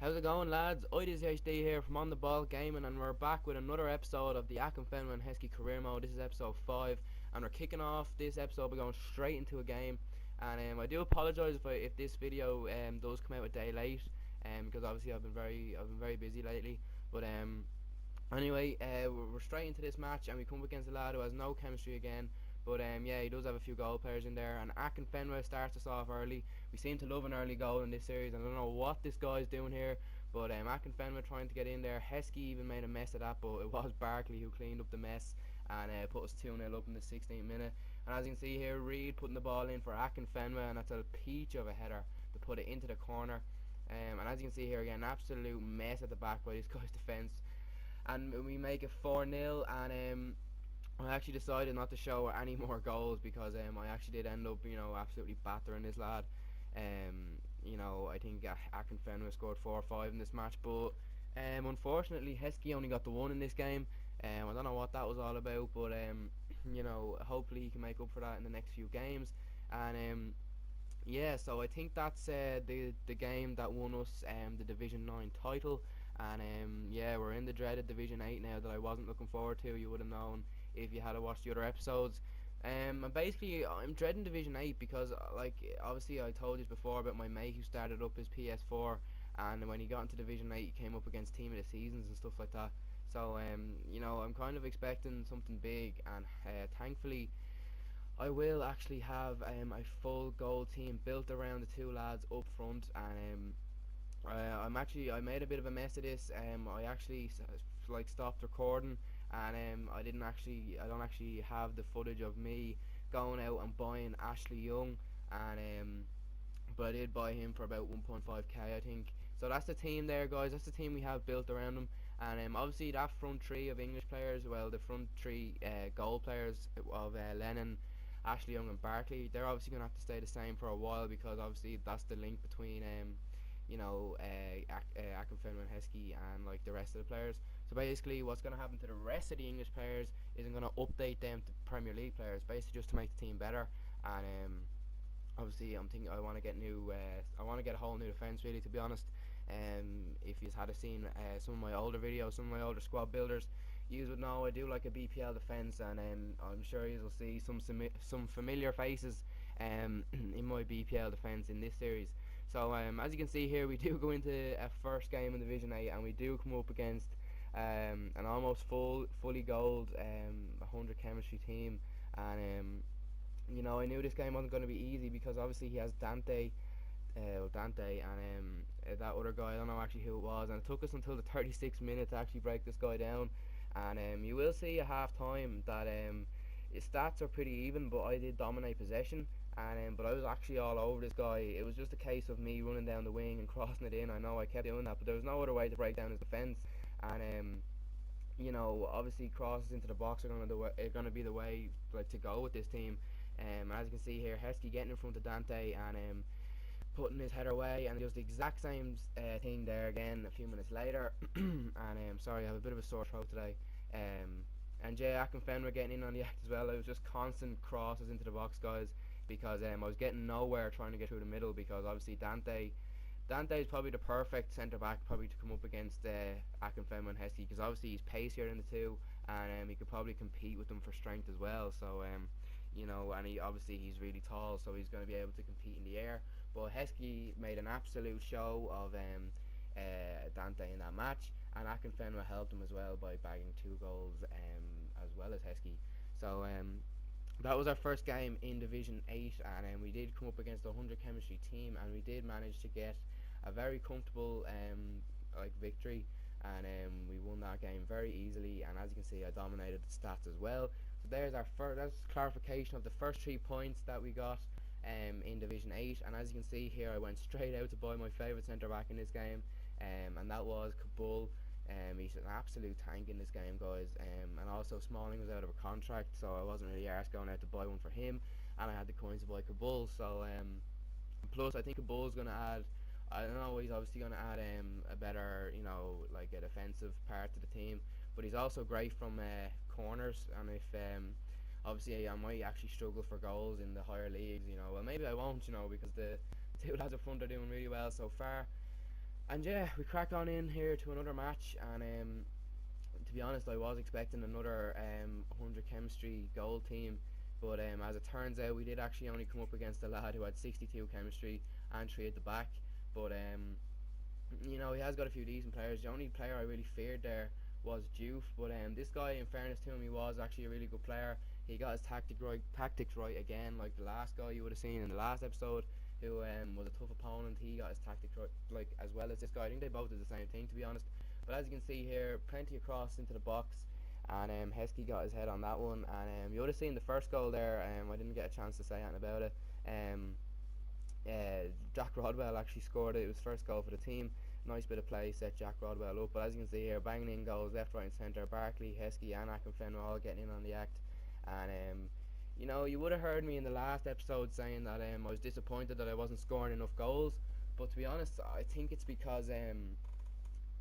How's it going, lads? HD here from On The Ball Gaming, and we're back with another episode of the AKINFENWA HESKEY Career Mode. This is episode 5, and we're kicking off this episode by going straight into a game. And I do apologise if this video does come out a day late, because obviously I've been very busy lately. But anyway, we're straight into this match, and we come up against a lad who has no chemistry again. But yeah, he does have a few goal players in there, and AKINFENWA starts us off early. We seem to love an early goal in this series, and I don't know what this guy's doing here, but AKINFENWA trying to get in there. Heskey even made a mess of that, but it was Barkley who cleaned up the mess and put us 2-0 up in the 16th minute. And as you can see here, Reed putting the ball in for AKINFENWA, and that's a peach of a header to put it into the corner. And as you can see here again, absolute mess at the back by this guy's defence. And we make it 4-0, and I actually decided not to show any more goals because I actually did end up, absolutely battering this lad. I think AKINFENWA scored 4 or 5 in this match, but unfortunately Heskey only got the 1 in this game. I don't know what that was all about, but hopefully he can make up for that in the next few games. And yeah, so I think that's the game that won us the Division 9 title. And yeah, we're in the dreaded Division 8 now that I wasn't looking forward to. You would have known if you had watched the other episodes. And basically I'm dreading Division 8 because obviously I told you before about my mate who started up his PS4, and when he got into Division 8 he came up against Team of the Seasons and stuff like that. So I'm kind of expecting something big, and thankfully I will actually have a full goal team built around the two lads up front. And I made a bit of a mess of this. I actually stopped recording, and I don't actually have the footage of me going out and buying Ashley Young, and but I did buy him for about 1.5k, I think. So that's the team there, guys. That's the team we have built around him. And obviously that front three of English players, well, the front three goal players of Lennon, Ashley Young and Barkley, they're obviously going to have to stay the same for a while, because obviously that's the link between AKINFENWA and Heskey and the rest of the players. So basically what's going to happen to the rest of the English players is I'm going to update them to Premier League players, basically just to make the team better. And obviously I'm thinking I want to get a whole new defence, really, to be honest. If you had seen some of my older videos, some of my older squad builders, you would know I do like a BPL defence, and I'm sure you will see some familiar faces in my BPL defence in this series. So as you can see here, we do go into a first game in Division 8, and we do come up against an almost fully gold 100 chemistry team. And I knew this game wasn't going to be easy because obviously he has Dante, and that other guy, I don't know actually who it was, and it took us until the 36th minute to actually break this guy down. And you will see at half time that his stats are pretty even, but I did dominate possession. And but I was actually all over this guy. It was just a case of me running down the wing and crossing it in. I know I kept doing that, but there was no other way to break down his defence. And obviously crosses into the box are going to be the way to go with this team. As you can see here, Heskey getting in front of Dante and putting his header away, and just the exact same thing there again a few minutes later. And sorry, I have a bit of a sore throat today. And yeah, AKINFENWA getting in on the act as well. It was just constant crosses into the box, guys, because I was getting nowhere trying to get through the middle, because obviously Dante is probably the perfect centre back probably to come up against AKINFENWA and Heskey, because obviously he's pacier in the two, and he could probably compete with them for strength as well. So and he's really tall, so he's going to be able to compete in the air. But Heskey made an absolute show of Dante in that match, and AKINFENWA helped him as well by bagging 2 goals as well as Heskey. So that was our first game in Division 8, and we did come up against a 100 chemistry team, and we did manage to get a very comfortable victory, and we won that game very easily. And as you can see, I dominated the stats as well. So there's our that's clarification of the first 3 points that we got in Division 8. And as you can see here, I went straight out to buy my favourite centre back in this game, and that was Kabul. He's an absolute tank in this game, guys. And also Smalling was out of a contract, so I wasn't really arsed going out to buy one for him, and I had the coins to buy Kabul. So plus I think Kabul's going to add, I don't know, he's obviously going to add a better, a defensive part to the team, but he's also great from corners. And if obviously I might actually struggle for goals in the higher leagues, well, maybe I won't, because the two lads up front are doing really well so far. And yeah, we crack on in here to another match, and to be honest, I was expecting another 100 chemistry gold team, but as it turns out, we did actually only come up against a lad who had 62 chemistry and 3 at the back. But you know, he has got a few decent players. The only player I really feared there was Juve, but this guy, in fairness to him, he was actually a really good player. He got his tactics right again, like the last guy you would have seen in the last episode, who was a tough opponent. He got his tactics right, like as well as this guy. I think they both did the same thing, to be honest. But as you can see here, plenty of cross into the box, and Heskey got his head on that one. And you would have seen the first goal there. I didn't get a chance to say anything about it. Jack Rodwell actually scored it. It was first goal for the team. Nice bit of play, set Jack Rodwell up. But as you can see here, banging in goals left, right, and centre. Barkley, Heskey, and AKINFENWA all getting in on the act. And you know, you would have heard me in the last episode saying that I was disappointed that I wasn't scoring enough goals. But to be honest, I think it's because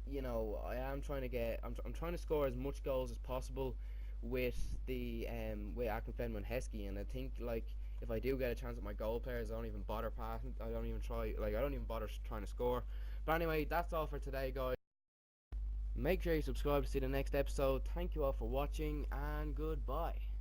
you know, I am trying to get. I'm trying to score as much goals as possible with the with AKINFENWA and Heskey, and I think like if I do get a chance at my goal players, I don't even bother passing. I don't even try. Like I don't even bother trying to score. But anyway, that's all for today, guys. Make sure you subscribe to see the next episode. Thank you all for watching, and goodbye.